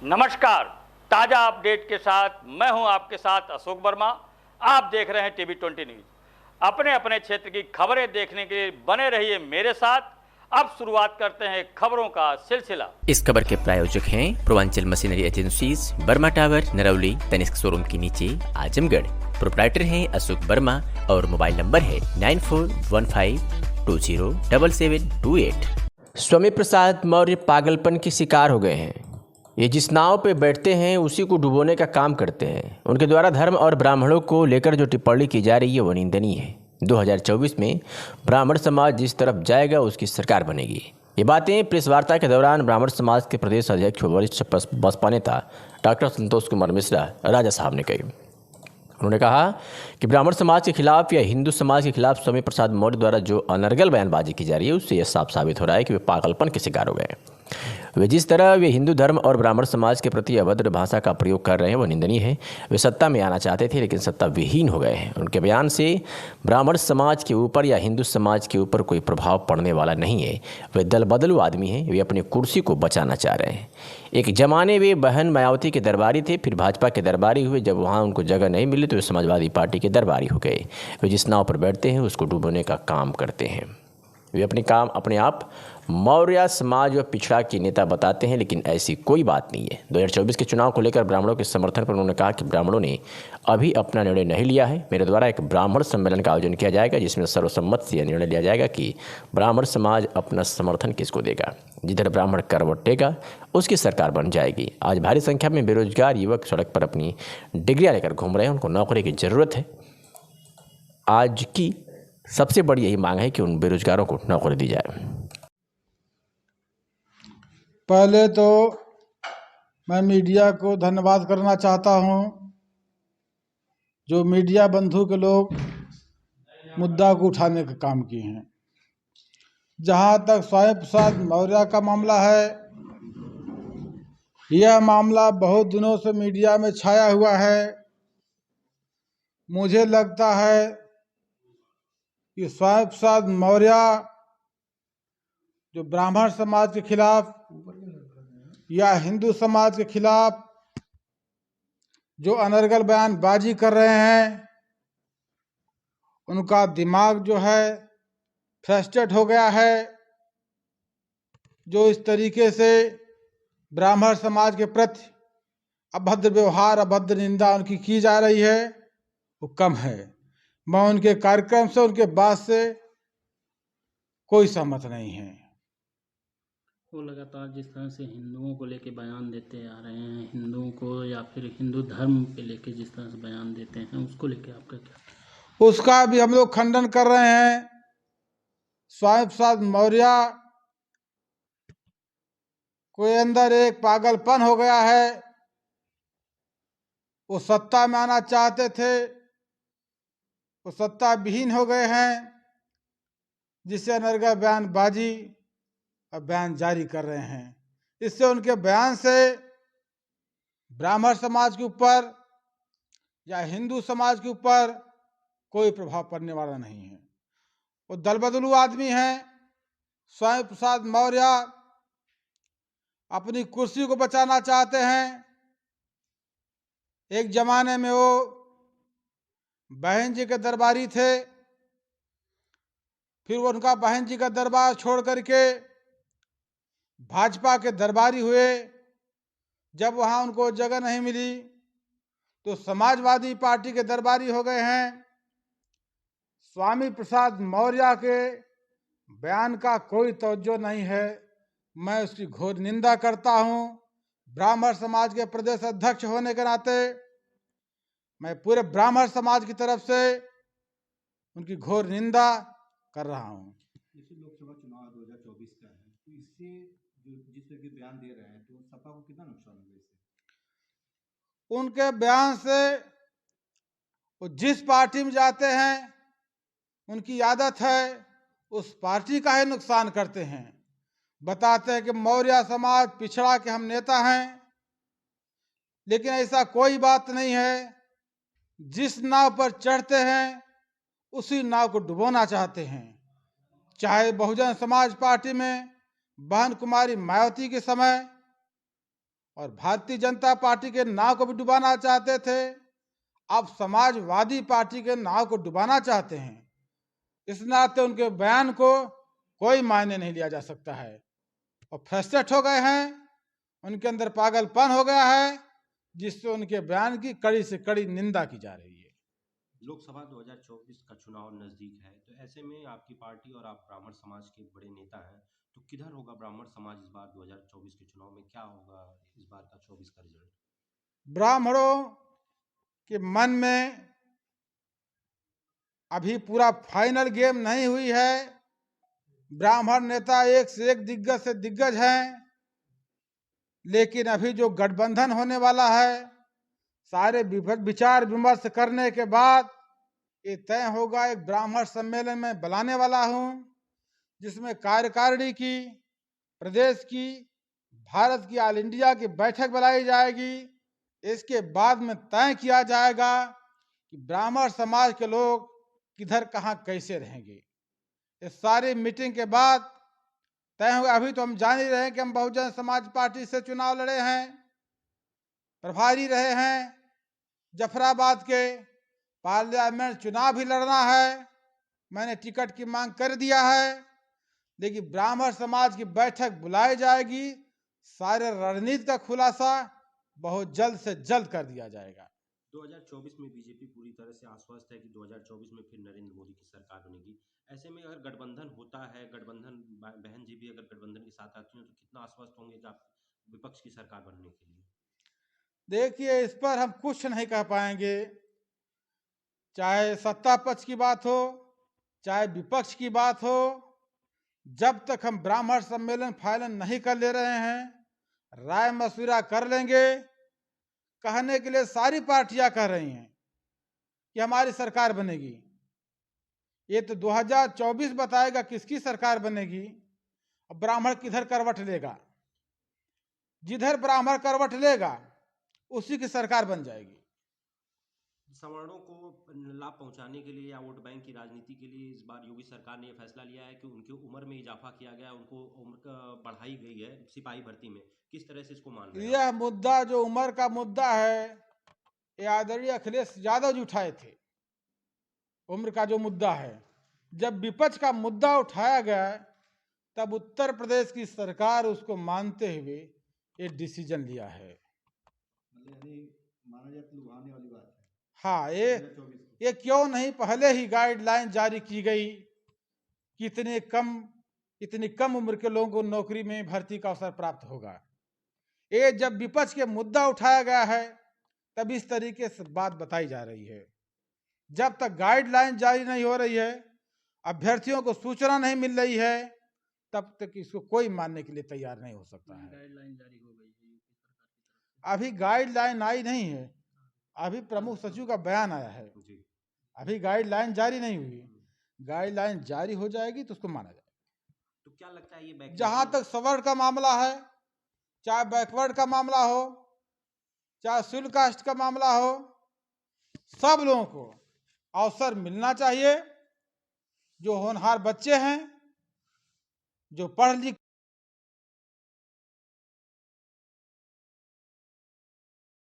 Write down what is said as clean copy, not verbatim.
नमस्कार, ताजा अपडेट के साथ मैं हूं आपके साथ अशोक वर्मा। आप देख रहे हैं टीवी 20 न्यूज। अपने अपने क्षेत्र की खबरें देखने के लिए बने रहिए मेरे साथ। अब शुरुआत करते हैं खबरों का सिलसिला। इस खबर के प्रायोजक हैं Purvanchal machinery agencies, Burma tower, Narauli, Tanishq showroom के नीचे, आजमगढ़। प्रोप्राइटर हैं अशोक वर्मा और मोबाइल नंबर है 9415207728। स्वामी प्रसाद मौर्य पागलपन के शिकार हो गए हैं। ये जिस नाव पे बैठते हैं उसी को डुबोने का काम करते हैं। उनके द्वारा धर्म और ब्राह्मणों को लेकर जो टिप्पणी की जा रही है वो निंदनीय है। 2024 में ब्राह्मण समाज जिस तरफ जाएगा उसकी सरकार बनेगी। ये बातें प्रेस वार्ता के दौरान ब्राह्मण समाज के प्रदेश अध्यक्ष व वरिष्ठ बसपा नेता डॉक्टर संतोष कुमार मिश्रा राजा साहब ने कही। उन्होंने कहा कि ब्राह्मण समाज के खिलाफ या हिंदू समाज के खिलाफ स्वामी प्रसाद मौर्य द्वारा जो अनर्गल बयानबाजी की जा रही है उससे यह साफ साबित हो रहा है कि वे पागलपन के शिकार हो गए। वे जिस तरह वे हिंदू धर्म और ब्राह्मण समाज के प्रति अभद्र भाषा का प्रयोग कर रहे हैं वो निंदनीय है। वे सत्ता में आना चाहते थे लेकिन सत्ता विहीन हो गए हैं। उनके बयान से ब्राह्मण समाज के ऊपर या हिंदू समाज के ऊपर कोई प्रभाव पड़ने वाला नहीं है। वे दल बदलू आदमी हैं। वे अपनी कुर्सी को बचाना चाह रहे हैं। एक जमाने वे बहन मायावती के दरबारी थे, फिर भाजपा के दरबारी हुए। जब वहाँ उनको जगह नहीं मिली तो वे समाजवादी पार्टी के दरबारी हो गए। वे जिस नाव पर बैठते हैं उसको डूबोने का काम करते हैं। वे अपने आप मौर्य समाज व पिछड़ा के नेता बताते हैं, लेकिन ऐसी कोई बात नहीं है। 2024 के चुनाव को लेकर ब्राह्मणों के समर्थन पर उन्होंने कहा कि ब्राह्मणों ने अभी अपना निर्णय नहीं लिया है। मेरे द्वारा एक ब्राह्मण सम्मेलन का आयोजन किया जाएगा जिसमें सर्वसम्मत से यह निर्णय लिया जाएगा कि ब्राह्मण समाज अपना समर्थन किसको देगा। जिधर ब्राह्मण करवटेगा उसकी सरकार बन जाएगी। आज भारी संख्या में बेरोजगार युवक सड़क पर अपनी डिग्रियाँ लेकर घूम रहे हैं। उनको नौकरी की ज़रूरत है। आज की सबसे बड़ी यही मांग है कि उन बेरोजगारों को नौकरी दी जाए। पहले तो मैं मीडिया को धन्यवाद करना चाहता हूं। जो मीडिया बंधु के लोग मुद्दा को उठाने का काम किए हैं। जहां तक स्वामी प्रसाद मौर्य का मामला है, यह मामला बहुत दिनों से मीडिया में छाया हुआ है। मुझे लगता है कि स्वामी प्रसाद मौर्य जो ब्राह्मण समाज के खिलाफ या हिंदू समाज के खिलाफ जो अनर्गल बयानबाजी कर रहे हैं, उनका दिमाग जो है फ्रस्ट्रेट हो गया है। जो इस तरीके से ब्राह्मण समाज के प्रति अभद्र व्यवहार, अभद्र निंदा उनकी की जा रही है वो कम है। मैं उनके कार्यक्रम से, उनके बात से कोई सहमत नहीं है। वो लगातार जिस तरह से हिंदुओं को लेके बयान देते आ रहे हैं, हिंदुओं को या फिर हिंदू धर्म पे लेके जिस तरह से बयान देते हैं, उसको लेके आपका क्या? उसका भी हम लोग खंडन कर रहे हैं। स्वामी प्रसाद मौर्य के अंदर एक पागलपन हो गया है। वो सत्ता में आना चाहते थे, वो सत्ता विहीन हो गए हैं, जिससे अनर्गल बयानबाजी और बयान जारी कर रहे हैं। इससे उनके बयान से ब्राह्मण समाज के ऊपर या हिंदू समाज के ऊपर कोई प्रभाव पड़ने वाला नहीं है। वो दल बदलू आदमी हैं। स्वामी प्रसाद मौर्य अपनी कुर्सी को बचाना चाहते हैं। एक जमाने में वो बहन जी के दरबारी थे, फिर वो उनका बहन जी का दरबार छोड़ करके भाजपा के दरबारी हुए। जब वहां उनको जगह नहीं मिली तो समाजवादी पार्टी के दरबारी हो गए हैं। स्वामी प्रसाद मौर्य के बयान का कोई तवज्जो नहीं है। मैं उसकी घोर निंदा करता हूं। ब्राह्मण समाज के प्रदेश अध्यक्ष होने के नाते मैं पूरे ब्राह्मण समाज की तरफ से उनकी घोर निंदा कर रहा हूं। लोकसभा चुनाव 2024 का है, तो इससे जिस तरह के बयान दे रहे हैं तो सपा को कितना नुकसान होगा इससे? उनके बयान से वो जिस पार्टी में जाते हैं उनकी आदत है उस पार्टी का ही नुकसान करते हैं। बताते हैं कि मौर्य समाज पिछड़ा के हम नेता हैं, लेकिन ऐसा कोई बात नहीं है। जिस नाव पर चढ़ते हैं उसी नाव को डुबोना चाहते हैं। चाहे बहुजन समाज पार्टी में बहन कुमारी मायावती के समय और भारतीय जनता पार्टी के नाव को भी डुबाना चाहते थे, अब समाजवादी पार्टी के नाव को डुबाना चाहते हैं। इस नाते उनके बयान को कोई मायने नहीं लिया जा सकता है और फ्रस्ट्रेट हो गए हैं, उनके अंदर पागलपन हो गया है, जिससे उनके बयान की कड़ी से कड़ी निंदा की जा रही है। लोकसभा 2024 का चुनाव नजदीक है, तो ऐसे में आपकी पार्टी और आप ब्राह्मण समाज के बड़े नेता हैं, तो किधर होगा ब्राह्मण समाज इस बार 2024 के चुनाव में? क्या होगा इस बार का 24 का रिजल्ट? ब्राह्मणों के मन में अभी पूरा फाइनल गेम नहीं हुई है। ब्राह्मण नेता एक से एक दिग्गज से दिग्गज हैं, लेकिन अभी जो गठबंधन होने वाला है, सारे विचार विमर्श करने के बाद ये तय होगा। एक ब्राह्मण सम्मेलन में बुलाने वाला हूं, जिसमें कार्यकारिणी की, प्रदेश की, भारत की, ऑल इंडिया की बैठक बुलाई जाएगी। इसके बाद में तय किया जाएगा कि ब्राह्मण समाज के लोग किधर कहां कैसे रहेंगे। इस सारी मीटिंग के बाद तय होगा। अभी तो हम जान ही रहे हैं कि हम बहुजन समाज पार्टी से चुनाव लड़े हैं, प्रभारी रहे हैं, जफराबाद के पार्लियामेंट चुनाव भी लड़ना है, मैंने टिकट की मांग कर दिया है। लेकिन ब्राह्मण समाज की बैठक बुलाई जाएगी, सारे रणनीति का खुलासा बहुत जल्द से जल्द कर दिया जाएगा। 2024 में बीजेपी पूरी तरह से आश्वस्त है कि 2024 में फिर नरेंद्र मोदी की सरकार बनेगी। ऐसे में अगर गठबंधन होता है, गठबंधन बहन जी भी अगर गठबंधन के साथ आती हैं, तो कितना आश्वस्त होंगे कि आप विपक्ष की सरकार बनने के लिए? देखिए, इस पर हम कुछ नहीं कह पाएंगे। चाहे सत्ता पक्ष की बात हो, चाहे विपक्ष की बात हो, जब तक हम ब्राह्मण सम्मेलन फाइनल नहीं कर ले रहे हैं, राय मशविरा कर लेंगे। कहने के लिए सारी पार्टियां कह रही हैं कि हमारी सरकार बनेगी। ये तो 2024 बताएगा किसकी सरकार बनेगी। अब ब्राह्मण किधर करवट लेगा, जिधर ब्राह्मण करवट लेगा उसी की सरकार बन जाएगी। सवर्णों को लाभ पहुंचाने के लिए या वोट बैंक की राजनीति के लिए इस बार योगी सरकार ने यह फैसला लिया है कि उनकी उम्र में इजाफा किया गया, उनको उम्र बढ़ाई गई है सिपाही भर्ती में। किस तरह से इसको मान रहे हैं? यह मुद्दा जो उम्र का मुद्दा है, ये आदरणीय अखिलेश यादव जी उठाए थे। उम्र का जो मुद्दा है, जब विपक्ष का मुद्दा उठाया गया, तब उत्तर प्रदेश की सरकार उसको मानते हुए ये डिसीजन लिया है। माना जाए तो लुभाने वाली बात है। हाँ, ये क्यों नहीं पहले ही गाइडलाइन जारी की गई कि इतनी कम उम्र के लोगों को नौकरी में भर्ती का अवसर प्राप्त होगा। ये जब विपक्ष के मुद्दा उठाया गया है, तब इस तरीके से बात बताई जा रही है। जब तक गाइडलाइन जारी नहीं हो रही है, अभ्यर्थियों को सूचना नहीं मिल रही है, तब तक इसको कोई मानने के लिए तैयार नहीं हो सकता है। गाइडलाइन जारी हो गई है यूपी सरकार की तरफ से? अभी गाइडलाइन आई नहीं है, अभी प्रमुख सचिव का बयान आया है, अभी गाइडलाइन जारी नहीं हुई। गाइडलाइन जारी हो जाएगी तो उसको माना जाएगा। तो क्या लगता है ये जहां तक सवर्ण का मामला है, चाहे बैकवर्ड का मामला हो, चाहे शेड्यूल कास्ट का मामला हो, सब लोगों को अवसर मिलना चाहिए। जो होनहार बच्चे हैं, जो पढ़ लिख